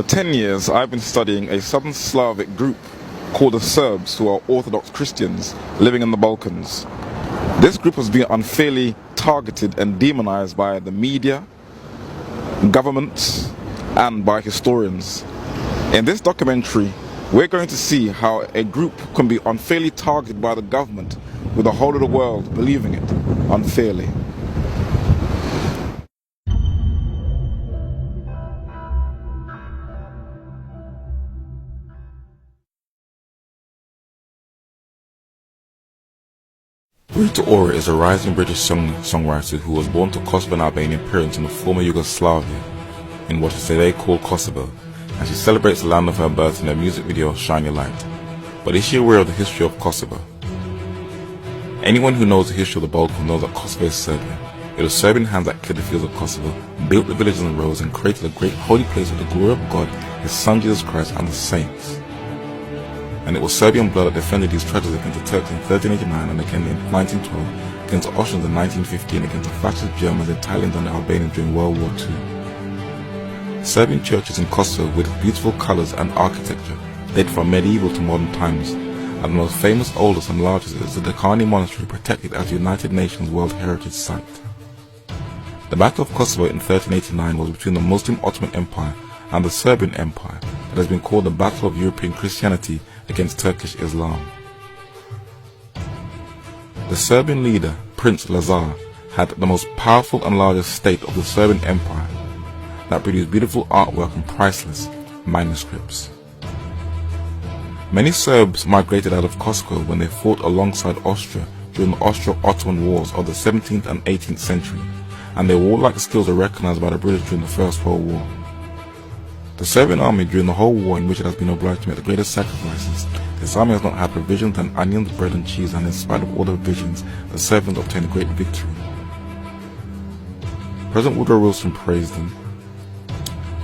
For 10 years, I've been studying a Southern Slavic group called the Serbs, who are Orthodox Christians living in the Balkans. This group has been unfairly targeted and demonized by the media, governments, and by historians. In this documentary, we're going to see how a group can be unfairly targeted by the government with the whole of the world believing it unfairly. Rita Ora is a rising British songwriter who was born to Kosovan Albanian parents in the former Yugoslavia, in what is today called Kosovo, and she celebrates the land of her birth in her music video Shine Your Light. But is she aware of the history of Kosovo? Anyone who knows the history of the Balkans knows that Kosovo is Serbian. It was Serbian hands that cleared the fields of Kosovo, built the villages and roads, and created a great holy place with the glory of God, His Son Jesus Christ, and the saints. And it was Serbian blood that defended these treasures against the Turks in 1389 and again in 1912, against the Austrians in 1915, against the fascist Germans, Italians and the Albanians during World War II. Serbian churches in Kosovo with beautiful colours and architecture date from medieval to modern times, and the most famous, oldest and largest is the Dekani Monastery, protected as the United Nations World Heritage Site. The Battle of Kosovo in 1389 was between the Muslim Ottoman Empire and the Serbian Empire that has been called the Battle of European Christianity against Turkish Islam. The Serbian leader, Prince Lazar, had the most powerful and largest state of the Serbian Empire that produced beautiful artwork and priceless manuscripts. Many Serbs migrated out of Kosovo when they fought alongside Austria during the Austro-Ottoman wars of the 17th and 18th century, and their warlike skills were recognized by the British during the First World War. The Serbian army, during the whole war in which it has been obliged to make the greatest sacrifices, this army has not had provisions than onions, bread and cheese, and in spite of all the provisions, the Serbians obtained a great victory. President Woodrow Wilson praised them.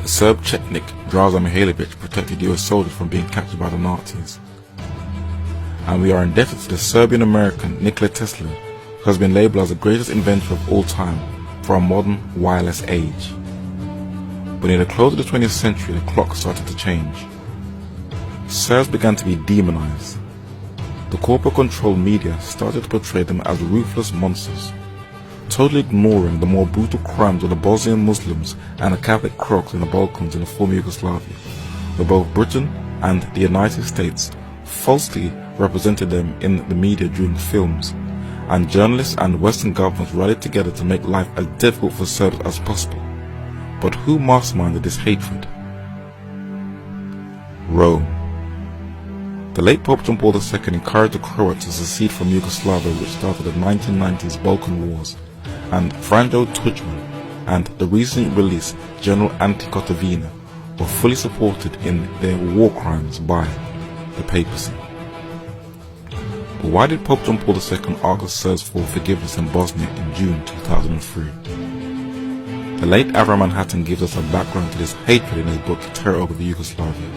The Serb Chetnik Draza Mihailovic protected US soldiers from being captured by the Nazis. And we are indebted to the Serbian-American Nikola Tesla, who has been labeled as the greatest inventor of all time for our modern wireless age. But near the close of the 20th century, the clock started to change. Serbs began to be demonized. The corporate-controlled media started to portray them as ruthless monsters, totally ignoring the more brutal crimes of the Bosnian Muslims and the Catholic Croats in the Balkans in the former Yugoslavia, where both Britain and the United States falsely represented them in the media during films, and journalists and Western governments rallied together to make life as difficult for Serbs as possible. But who masterminded this hatred? Rome. The late Pope John Paul II encouraged the Croats to secede from Yugoslavia, which started the 1990s Balkan Wars, and Franjo Tuđman and the recently released General Ante Gotovina were fully supported in their war crimes by the papacy. But why did Pope John Paul II ask the Serbs for forgiveness in Bosnia in June 2003? The late Avram Manhattan gives us a background to this hatred in his book Terror Over the Yugoslavia.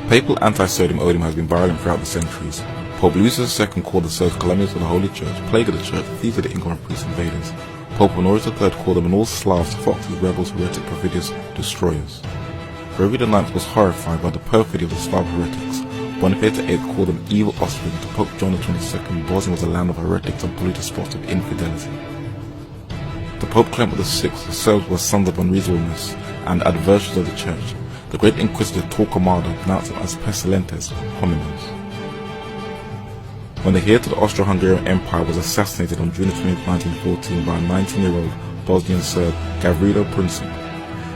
Papal anti-Serbian odium has been virulent throughout the centuries. Pope Lucius II called the Serbs calumnies of the Holy Church, plague of the Church, thieves of the income of priest invaders. Pope Honorius III called them and all Slavs, foxes, rebels, heretic, perfidious destroyers. Gregory IX was horrified by the perfidy of the Slav heretics. Boniface VIII called them evil offspring. To Pope John XXII, Bosnia was a land of heretics and polluted spots of infidelity. The Pope Clement VI, the Serbs were sons of unreasonableness and adversaries of the Church. The great Inquisitor Torquemada pronounced them as pestilentes homines. When the heir to the Austro-Hungarian Empire was assassinated on June 20, 1914 by a 19-year-old Bosnian Serb, Gavrilo Princip,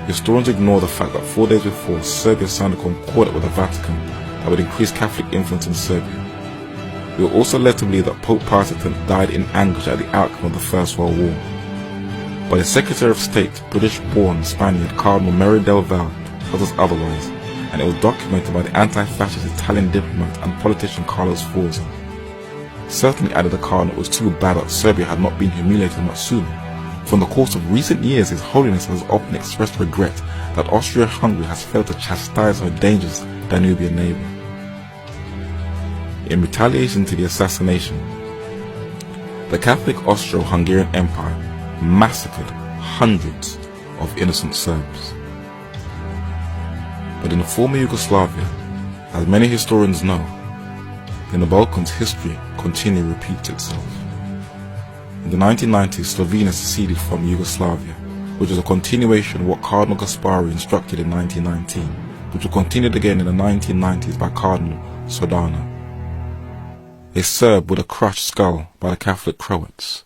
historians ignore the fact that 4 days before, Serbia signed a concordat with the Vatican that would increase Catholic influence in Serbia. We were also led to believe that Pope Pius X died in anguish at the outcome of the First World War. But the Secretary of State, British-born Spaniard Cardinal Merry del Val, tells us otherwise, and it was documented by the anti-fascist Italian diplomat and politician Carlos Forza. Certainly, added the Cardinal, it was too bad that Serbia had not been humiliated much sooner. From the course of recent years, His Holiness has often expressed regret that Austria-Hungary has failed to chastise her dangerous Danubian neighbour. In retaliation to the assassination, the Catholic Austro-Hungarian Empire massacred hundreds of innocent Serbs. But in the former Yugoslavia, as many historians know, in the Balkans history continually repeats itself. In the 1990s, Slovenia seceded from Yugoslavia, which was a continuation of what Cardinal Gaspari instructed in 1919, which was continued again in the 1990s by Cardinal Sodana, a Serb with a crushed skull by the Catholic Croats.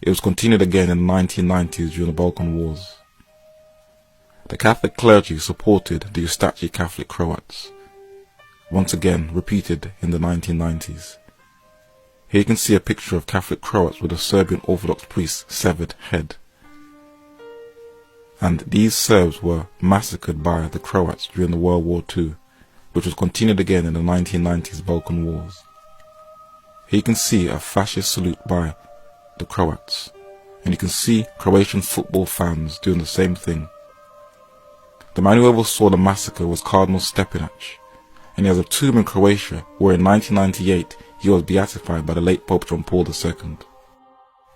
It was continued again in the 1990s during the Balkan Wars. The Catholic clergy supported the Ustachi Catholic Croats, once again repeated in the 1990s. Here you can see a picture of Catholic Croats with a Serbian Orthodox priest's severed head. And these Serbs were massacred by the Croats during the World War II, which was continued again in the 1990s Balkan Wars. Here you can see a fascist salute by the Croats, and you can see Croatian football fans doing the same thing. The man who oversaw the massacre was Cardinal Stepinac, and he has a tomb in Croatia where in 1998 he was beatified by the late Pope John Paul II.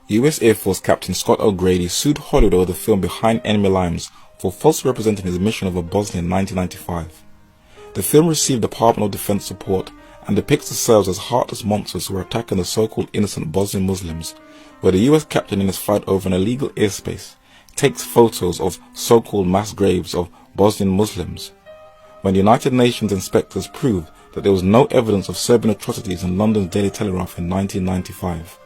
US Air Force Captain Scott O'Grady sued Hollywood over the film Behind Enemy Lines for falsely representing his mission over Bosnia in 1995. The film received Department of Defense support and depicts the Serbs as heartless monsters who were attacking the so-called innocent Bosnian Muslims, where the US captain in his fight over an illegal airspace takes photos of so-called mass graves of Bosnian Muslims, when the United Nations inspectors proved that there was no evidence of Serbian atrocities in London's Daily Telegraph in 1995.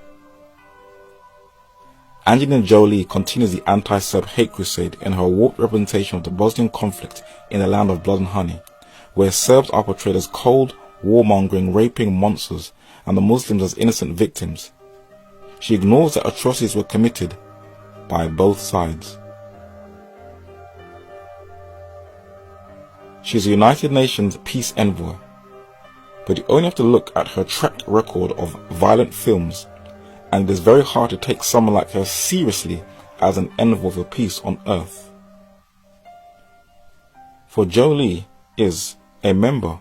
Angelina Jolie continues the anti-Serb hate crusade in her warped representation of the Bosnian conflict in the land of blood and honey, where Serbs are portrayed as cold, warmongering, raping monsters and the Muslims as innocent victims. She ignores that atrocities were committed by both sides. She is a United Nations peace envoy, but you only have to look at her track record of violent films, and it is very hard to take someone like her seriously as an envoy for peace on earth. For Jolie is a member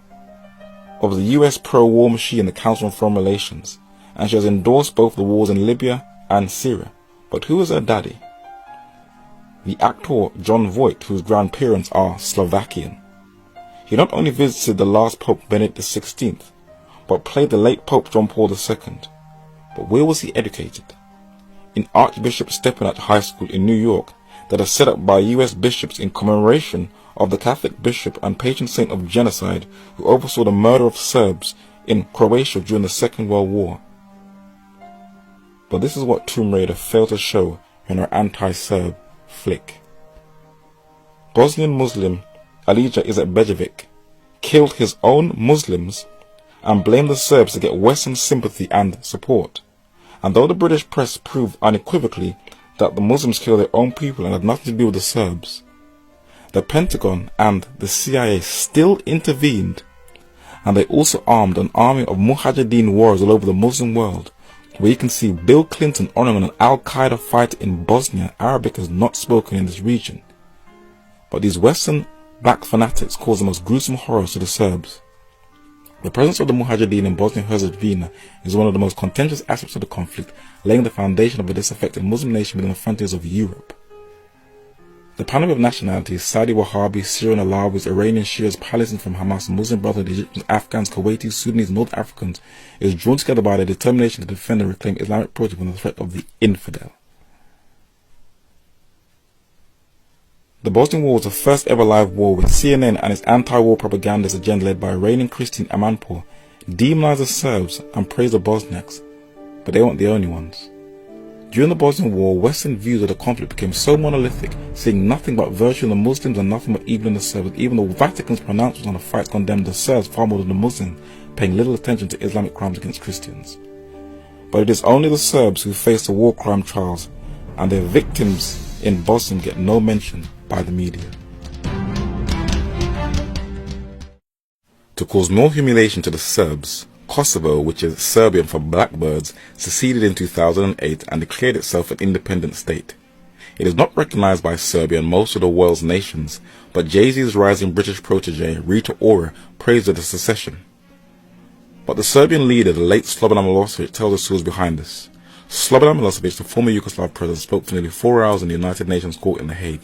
of the US pro-war machine in the Council on Foreign Relations, and she has endorsed both the wars in Libya and Syria. But who is her daddy? The actor Jon Voight, whose grandparents are Slovakian. He not only visited the last Pope Benedict XVI, but played the late Pope John Paul II. But where was he educated? In Archbishop Stepinac High School in New York, that is set up by US bishops in commemoration of the Catholic bishop and patron saint of genocide who oversaw the murder of Serbs in Croatia during the Second World War. But this is what Tomb Raider failed to show in her anti-Serb flick. Bosnian Muslim Alija Izetbegovic killed his own Muslims and blamed the Serbs to get Western sympathy and support. And though the British press proved unequivocally that the Muslims killed their own people and had nothing to do with the Serbs, the Pentagon and the CIA still intervened, and they also armed an army of Mujahideen warriors all over the Muslim world, where you can see Bill Clinton honoring an Al-Qaeda fighter in Bosnia. Arabic is not spoken in this region. But these Western black fanatics cause the most gruesome horrors to the Serbs. The presence of the Mujahideen in Bosnia-Herzegovina is one of the most contentious aspects of the conflict, laying the foundation of a disaffected Muslim nation within the frontiers of Europe. The panel of nationalities, Saudi Wahhabis, Syrian Alawis, Iranian Shias, Palestinians from Hamas, Muslim Brotherhood, Egyptians, Afghans, Kuwaitis, Sudanese, North Africans, is drawn together by their determination to defend and reclaim Islamic project from the threat of the infidel. The Bosnian War was the first ever live war, with CNN and its anti-war propagandist agenda led by Iranian Christine Amanpour demonize the Serbs and praise the Bosniaks, but they weren't the only ones. During the Bosnian War, Western views of the conflict became so monolithic, seeing nothing but virtue in the Muslims and nothing but evil in the Serbs, that even the Vatican's pronouncements on the fight condemned the Serbs far more than the Muslims, paying little attention to Islamic crimes against Christians. But it is only the Serbs who face the war crime trials, and their victims in Bosnia get no mention by the media. To cause more humiliation to the Serbs, Kosovo, which is Serbian for blackbirds, seceded in 2008 and declared itself an independent state. It is not recognized by Serbia and most of the world's nations, but Jay-Z's rising British protege, Rita Ora, praised the secession. But the Serbian leader, the late Slobodan Milosevic, tells us who is behind this. Slobodan Milosevic, the former Yugoslav president, spoke for nearly 4 hours in the United Nations court in The Hague.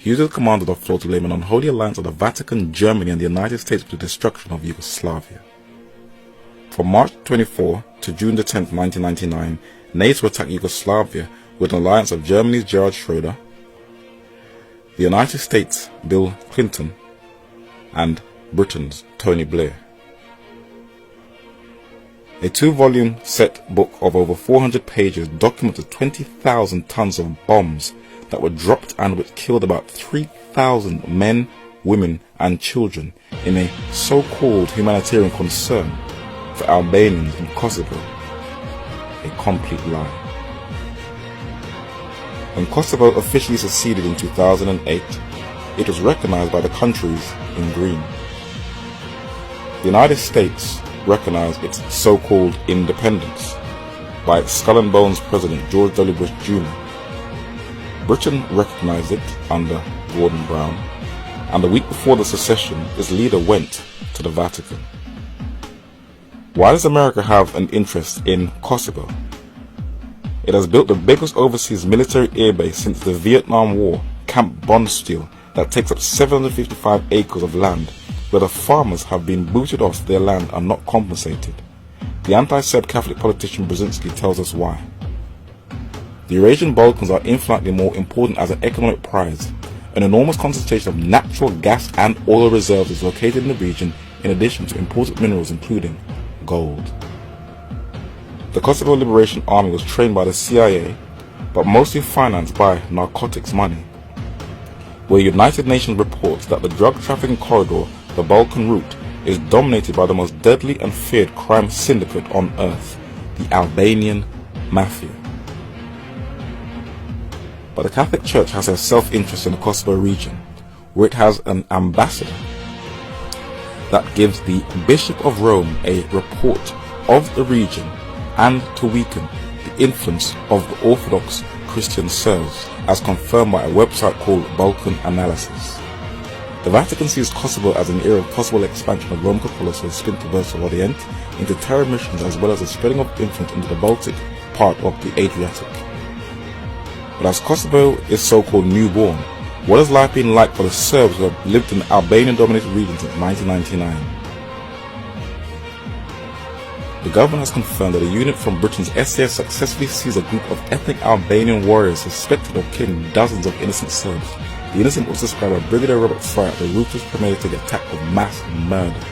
he used the command of the floor to blame an unholy alliance of the Vatican, Germany and the United States for the destruction of Yugoslavia. From March 24 to June 10, 1999, NATO attacked Yugoslavia with an alliance of Germany's Gerhard Schroeder, the United States' Bill Clinton, and Britain's Tony Blair. A 2-volume set book of over 400 pages documented 20,000 tons of bombs that were dropped and which killed about 3,000 men, women and children in a so-called humanitarian concern for Albanians in Kosovo. A complete lie. When Kosovo officially seceded in 2008, it was recognized by the countries in green. The United States recognized its so-called independence by its Skull and Bones President George W. Bush Jr. Britain recognized it under Gordon Brown, and the week before the secession, its leader went to the Vatican. Why does America have an interest in Kosovo? It has built the biggest overseas military airbase since the Vietnam War, Camp Bondsteel, that takes up 755 acres of land, where the farmers have been booted off their land and not compensated. The anti-Serb Catholic politician Brzezinski tells us why. The Eurasian Balkans are infinitely more important as an economic prize. An enormous concentration of natural gas and oil reserves is located in the region, in addition to important minerals including gold. The Kosovo Liberation Army was trained by the CIA, but mostly financed by narcotics money. Where United Nations reports that the drug trafficking corridor, the Balkan route, is dominated by the most deadly and feared crime syndicate on earth, the Albanian Mafia. But the Catholic Church has a self-interest in the Kosovo region, where it has an ambassador that gives the Bishop of Rome a report of the region and to weaken the influence of the Orthodox Christian Serbs, as confirmed by a website called Balkan Analysis. The Vatican sees Kosovo as an era of possible expansion of Roman Catholicism splinter verso Orient into terror missions, as well as the spreading of influence into the Baltic part of the Adriatic. But as Kosovo is so-called newborn, what has life been like for the Serbs who have lived in the Albanian-dominated region since 1999? The government has confirmed that a unit from Britain's SAS successfully seized a group of ethnic Albanian warriors suspected of killing dozens of innocent Serbs. The incident was described by Brigadier Robert Frye as a ruthless premeditated attack of mass murder.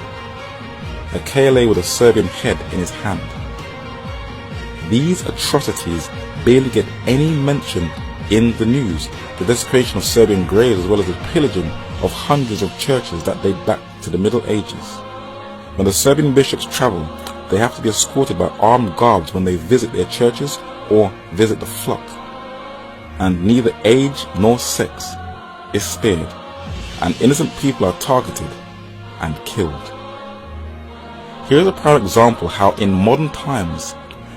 A KLA with a Serbian head in his hand. These atrocities barely get any mention in the news. The desecration of Serbian graves, as well as the pillaging of hundreds of churches that date back to the Middle Ages. When the Serbian bishops travel, they have to be escorted by armed guards when they visit their churches or visit the flock. And neither age nor sex is spared, and innocent people are targeted and killed. Here is a proud example how in modern times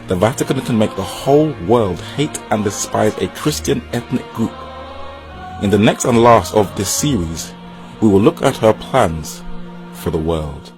the Vatican can make the whole world hate and despise a Christian ethnic group. In the next and last of this series, we will look at her plans for the world.